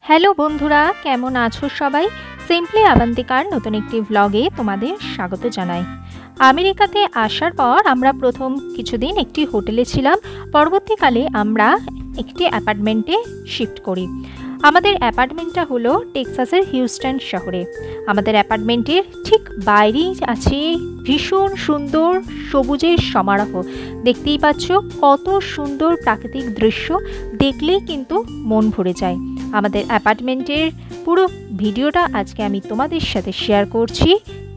Hello বন্ধুরা, কেমন আছো সবাই? সিম্পলি আবান্তিকার নতুন একটি ভ্লগে তোমাদের স্বাগত জানাই। আমেরিকাতে আসার পর আমরা প্রথম কিছুদিন একটি হোটেলে ছিলাম। পরবর্তীকালে আমরা একটি অ্যাপার্টমেন্টে শিফট করি। আমাদের অ্যাপার্টমেন্টটা হলো টেক্সাসের হিউস্টন শহরে। আমাদের অ্যাপার্টমেন্টের ঠিক বাইরেই আছে ভীষণ সুন্দর সবুজের সমারোহ। দেখতেই পাচ্ছ কত সুন্দর প্রাকৃতিক দৃশ্য, দেখলেই কিন্তু মন ভরে যায়। আমাদের অ্যাপার্টমেন্টের পুরো ভিডিওটা আজকে আমি তোমাদের সাথে শেয়ার করছি।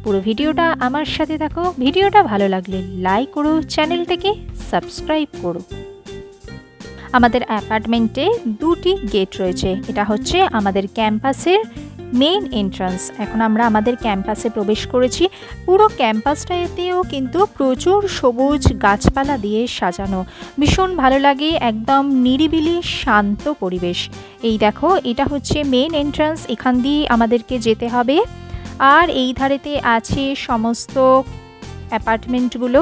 পুরো ভিডিওটা আমার সাথে দেখো। ভিডিওটা ভালো লাগলে লাইক করো, চ্যানেলটাকে সাবস্ক্রাইব করো। আমাদের অ্যাপার্টমেন্টে দুটি গেট রয়েছে। এটা হচ্ছে আমাদের ক্যাম্পাসের মেইন এন্ট্রান্স। এখন আমরা আমাদের ক্যাম্পাসে প্রবেশ করেছি। পুরো ক্যাম্পাসটাতেও কিন্তু প্রচুর সবুজ গাছপালা দিয়ে সাজানো, ভীষণ ভালো লাগে। একদম নিরিবিলি শান্ত পরিবেশ। এই দেখো, এটা হচ্ছে মেইন এন্ট্রান্স, এখান দিয়ে আমাদেরকে যেতে হবে। আর এই ধারেতে আছে সমস্ত অ্যাপার্টমেন্টগুলো,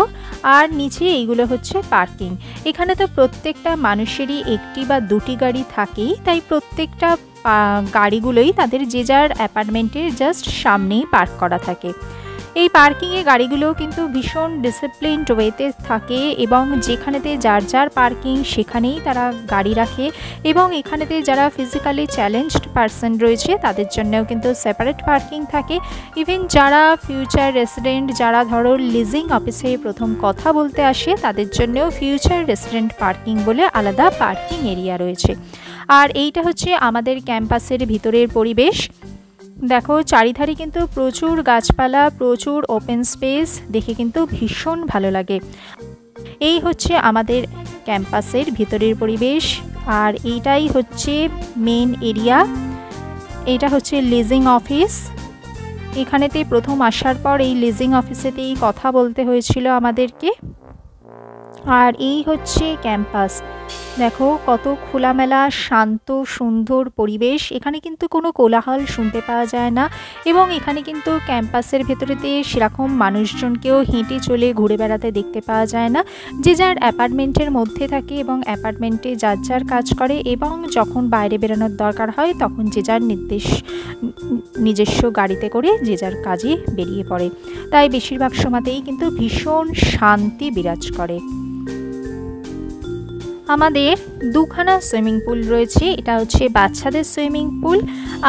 আর নিচে এইগুলো হচ্ছে পার্কিং। এখানে তো প্রত্যেকটা মানুষেরই একটি বা দুটি গাড়ি থাকেই, তাই প্রত্যেকটা গাড়িগুলোই তাদের যে যার অ্যাপার্টমেন্টের জাস্ট সামনেই পার্ক করা থাকে। এই পার্কিংয়ে গাড়িগুলোও কিন্তু ভীষণ ডিসিপ্লিনড ওয়েতে থাকে, এবং যেখানেতে যার যার পার্কিং সেখানেই তারা গাড়ি রাখে। এবং এখানেতে যারা ফিজিক্যালি চ্যালেঞ্জড পারসন রয়েছে তাদের জন্যও কিন্তু সেপারেট পার্কিং থাকে। ইভেন যারা ফিউচার রেসিডেন্ট, যারা ধরো লিজিং অফিসে প্রথম কথা বলতে আসে, তাদের জন্যও ফিউচার রেসিডেন্ট পার্কিং বলে আলাদা পার্কিং এরিয়া রয়েছে। আর এইটা হচ্ছে আমাদের ক্যাম্পাসের ভিতরের পরিবেশ। দেখো, চারিধারে কিন্তু প্রচুর গাছপালা, প্রচুর ওপেন স্পেস, দেখে কিন্তু ভীষণ ভালো লাগে। এই হচ্ছে আমাদের ক্যাম্পাসের ভিতরের পরিবেশ। আর এইটাই হচ্ছে মেন এরিয়া। এটা হচ্ছে লিজিং অফিস। এখানেতে প্রথম আসার পর এই লিজিং অফিসেতেই কথা বলতে হয়েছিল আমাদেরকে। আর এই হচ্ছে ক্যাম্পাস। দেখো কত খোলামেলা, শান্ত, সুন্দর পরিবেশ। এখানে কিন্তু কোনো কোলাহল শুনতে পাওয়া যায় না। এবং এখানে কিন্তু ক্যাম্পাসের ভেতরেতে সেরকম মানুষজনকেও হেঁটে চলে ঘুরে বেড়াতে দেখতে পাওয়া যায় না। যে যার অ্যাপার্টমেন্টের মধ্যে থাকে এবং অ্যাপার্টমেন্টে যার যার কাজ করে, এবং যখন বাইরে বেরোনোর দরকার হয় তখন যে যার নিজস্ব গাড়িতে করে যে যার কাজে বেরিয়ে পড়ে। তাই বেশিরভাগ সময়তেই কিন্তু ভীষণ শান্তি বিরাজ করে। আমাদের দুখানা সুইমিং পুল রয়েছে। এটা হচ্ছে বাচ্চাদের সুইমিং পুল,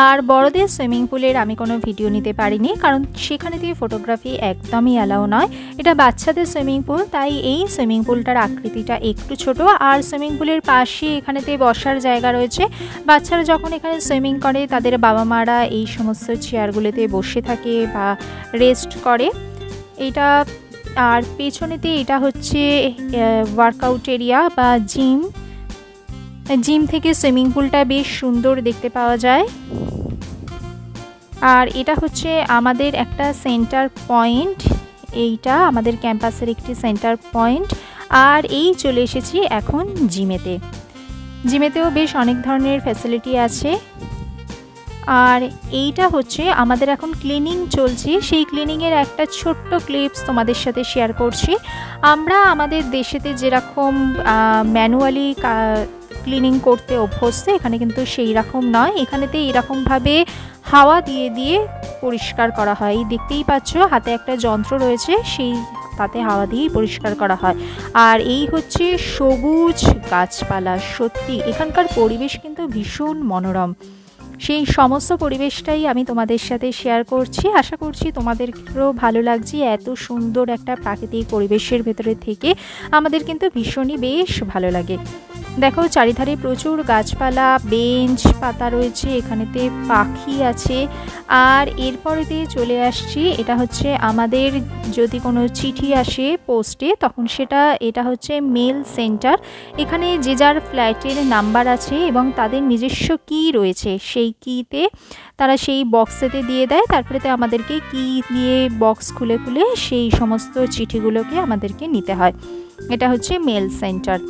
আর বড়দের সুইমিং পুলের আমি কোনো ভিডিও নিতে পারিনি, কারণ সেখানে দিয়ে ফটোগ্রাফি একদমই অ্যালাউ নয়। এটা বাচ্চাদের সুইমিং পুল, তাই এই সুইমিং পুলটার আকৃতিটা একটু ছোট। আর সুইমিং পুলের পাশে এখানেতে বসার জায়গা রয়েছে। বাচ্চারা যখন এখানে সুইমিং করে তাদের বাবা মারা এই সমস্ত চেয়ারগুলোতে বসে থাকে বা রেস্ট করে। এটা আর পেছনেতে এটা হচ্ছে ওয়ার্কআউট এরিয়া বা জিম থেকে সুইমিং পুলটা বেশ সুন্দর দেখতে পাওয়া যায়। আর এটা হচ্ছে আমাদের একটা সেন্টার পয়েন্ট। এইটা আমাদের ক্যাম্পাসের একটি সেন্টার পয়েন্ট। আর এই চলে এসেছি এখন জিমেতেও বেশ অনেক ধরনের ফ্যাসিলিটি আছে। আর এইটা হচ্ছে আমাদের এখন ক্লিনিং চলছে, সেই ক্লিনিংয়ের একটা ছোট্ট ক্লিপস তোমাদের সাথে শেয়ার করছি। আমরা আমাদের দেশেতে যেরকম ম্যানুয়ালি ক্লিনিং করতে অভ্যস্ত, এখানে কিন্তু সেই রকম নয়। এখানেতে এরকমভাবে হাওয়া দিয়ে দিয়ে পরিষ্কার করা হয়। দেখতেই পাচ্ছ হাতে একটা যন্ত্র রয়েছে, সেই তাতে হাওয়া দিয়েই পরিষ্কার করা হয়। আর এই হচ্ছে সবুজ গাছপালা। সত্যি এখানকার পরিবেশ কিন্তু ভীষণ মনোরম। সেই সমস্ত পরিবেশটাই আমি তোমাদের সাথে শেয়ার করছি। আশা করছি তোমাদেরও ভালো লাগছে। এত সুন্দর একটা প্রাকৃতিক পরিবেশের ভেতরে থেকে আমাদের কিন্তু ভীষণই বেশ ভালো লাগে। দেখো, চারিধারে প্রচুর গাছপালা, বেঞ্চ পাতা রয়েছে, এখানেতে পাখি আছে। আর এরপরেতে চলে আসছি, এটা হচ্ছে আমাদের যদি কোনো চিঠি আসে পোস্টে, তখন এটা হচ্ছে মেল সেন্টার। এখানে যে যার ফ্ল্যাটের নাম্বার আছে এবং তাদের নিজস্ব কি রয়েছে, সেই কিতে তারা সেই বক্সেতে দিয়ে দেয়। তারপরে তো আমাদেরকে কি দিয়ে বক্স খুলে খুলে সেই সমস্ত চিঠিগুলোকে আমাদেরকে নিতে হয়। এটা হচ্ছে মেল সেন্টার।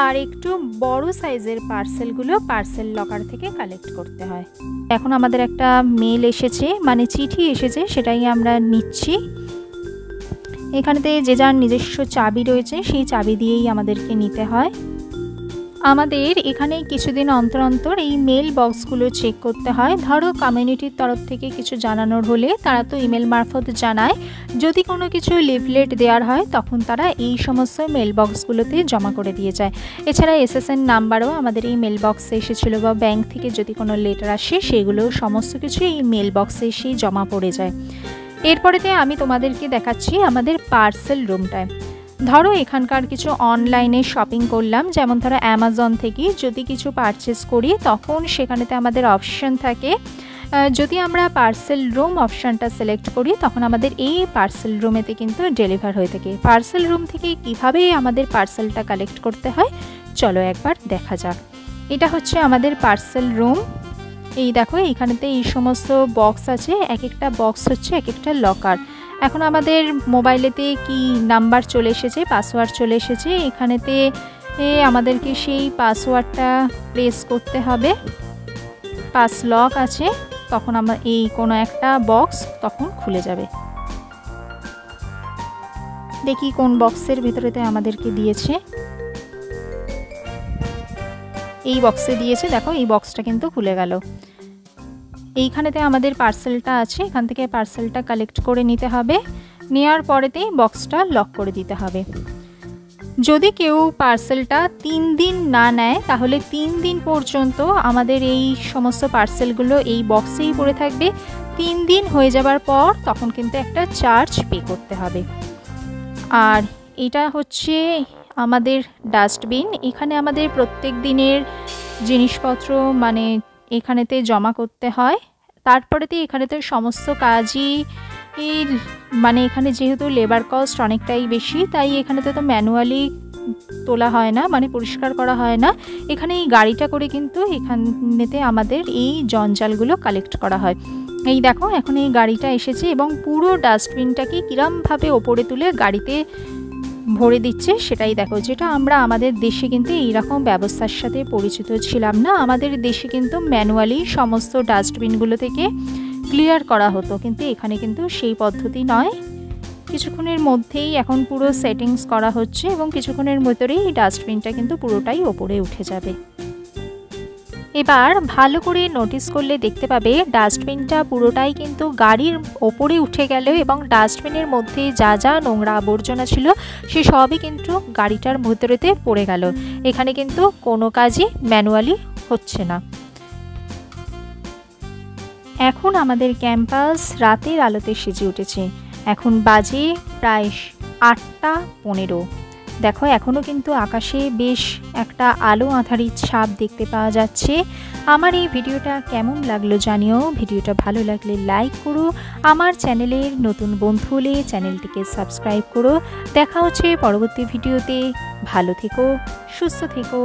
আর একটু বড় সাইজের পার্সেলগুলো পার্সেল লকার থেকে কালেক্ট করতে হয়। এখন আমাদের একটা মেল এসেছে, মানে চিঠি এসেছে, সেটাই আমরা নিচ্ছি। এখানেতে যে যার নিজস্ব চাবি রয়েছে, সেই চাবি দিয়েই আমাদেরকে নিতে হয়। আমাদের এখানে কিছুদিন অন্তর অন্তর এই মেল বক্সগুলো চেক করতে হয়। ধরো কমিউনিটির তরফ থেকে কিছু জানানোর হলে তারা তো ইমেল মারফত জানায়, যদি কোনো কিছু লিফলেট দেওয়ার হয় তখন তারা এই সমস্ত মেল বক্সগুলোতে জমা করে দিয়ে যায়। এছাড়া SSN নাম্বারও আমাদের এই মেল বক্সে এসেছিলো, বা ব্যাংক থেকে যদি কোনো লেটার আসে সেগুলো সমস্ত কিছু এই মেল বক্সে এসেই জমা পড়ে যায়। এরপরেতে আমি তোমাদেরকে দেখাচ্ছি আমাদের পার্সেল রুমটায়। ধরো এখানকার কিছু অনলাইনে শপিং করলাম, যেমন ধরো অ্যামাজন থেকে যদি কিছু পারচেস করি তখন সেখানেতে আমাদের অপশান থাকে, যদি আমরা পার্সেল রুম অপশানটা সিলেক্ট করি তখন আমাদের এই পার্সেল রুমেতে কিন্তু ডেলিভার হয়ে থাকে। পার্সেল রুম থেকে কিভাবে আমাদের পার্সেলটা কালেক্ট করতে হয় চলো একবার দেখা যাক। এটা হচ্ছে আমাদের পার্সেল রুম। এই দেখো এইখানেতে এই সমস্ত বক্স আছে, এক একটা বক্স হচ্ছে এক একটা লকার। এখন আমাদের মোবাইলেতে কি নাম্বার চলে এসেছে, পাসওয়ার্ড চলে এসেছে, এখানেতে আমাদেরকে সেই পাসওয়ার্ডটা প্রেস করতে হবে। পাস লক আছে, তখন আমরা এই কোনো একটা বক্স তখন খুলে যাবে। দেখি কোন বক্সের ভিতরেতে আমাদেরকে দিয়েছে। এই বক্সে দিয়েছে, দেখো এই বক্সটা কিন্তু খুলে গেল। এইখানেতে আমাদের পার্সেলটা আছে, এখান থেকে পার্সেলটা কালেক্ট করে নিতে হবে, নেওয়ার পরেতেই বক্সটা লক করে দিতে হবে। যদি কেউ পার্সেলটা 3 দিন না নেয় তাহলে 3 দিন পর্যন্ত আমাদের এই সমস্ত পার্সেলগুলো এই বক্সেই পড়ে থাকবে। 3 দিন হয়ে যাবার পর তখন কিন্তু একটা চার্জ পে করতে হবে। আর এটা হচ্ছে আমাদের ডাস্টবিন, এখানে আমাদের প্রত্যেক দিনের জিনিসপত্র মানে এখানেতে জমা করতে হয়। তারপরেতে এখানেতে সমস্ত কাজই মানে এখানে যেহেতু লেবার কস্ট অনেকটাই বেশি, তাই এখানেতে তো ম্যানুয়ালি তোলা হয় না, মানে পরিষ্কার করা হয় না। এখানে এই গাড়িটা করে কিন্তু এখানেতে আমাদের এই জঞ্জালগুলো কালেক্ট করা হয়। এই দেখো এখন এই গাড়িটা এসেছে এবং পুরো ডাস্টবিনটাকে কিরমভাবে ওপরে তুলে গাড়িতে ভরে দিচ্ছে সেটাই দেখো। যেটা আমরা আমাদের দেশে কিন্তু এইরকম ব্যবস্থার সাথে পরিচিত ছিলাম না। আমাদের দেশে কিন্তু ম্যানুয়ালি সমস্ত ডাস্টবিনগুলো থেকে ক্লিয়ার করা হতো, কিন্তু এখানে কিন্তু সেই পদ্ধতি নয়। কিছুক্ষণের মধ্যেই এখন পুরো সেটিংস করা হচ্ছে এবং কিছুক্ষণের ভেতরেই এই ডাস্টবিনটা কিন্তু পুরোটাই ওপরে উঠে যাবে। এবার ভালো করে নোটিস করলে দেখতে পাবে ডাস্টবিনটা পুরোটাই কিন্তু গাড়ির ওপরে উঠে গেল এবং ডাস্টবিনের মধ্যে যা যা নোংরা আবর্জনা ছিল সে সবই কিন্তু গাড়িটার ভেতরেতে পড়ে গেল। এখানে কিন্তু কোনো কাজই ম্যানুয়ালি হচ্ছে না। এখন আমাদের ক্যাম্পাস রাতের আলোতে সেজে উঠেছে। এখন বাজে প্রায় 8:15। দেখো এখনও কিন্তু আকাশে বেশ একটা আলো আঁধারির ছাপ দেখতে পাওয়া যাচ্ছে। আমার এই ভিডিওটা কেমন লাগলো জানিও। ভিডিওটা ভালো লাগলে লাইক করো, আমার চ্যানেলের নতুন বন্ধু হলে চ্যানেলটিকে সাবস্ক্রাইব করো। দেখা হচ্ছে পরবর্তী ভিডিওতে। ভালো থেকো, সুস্থ থেকো।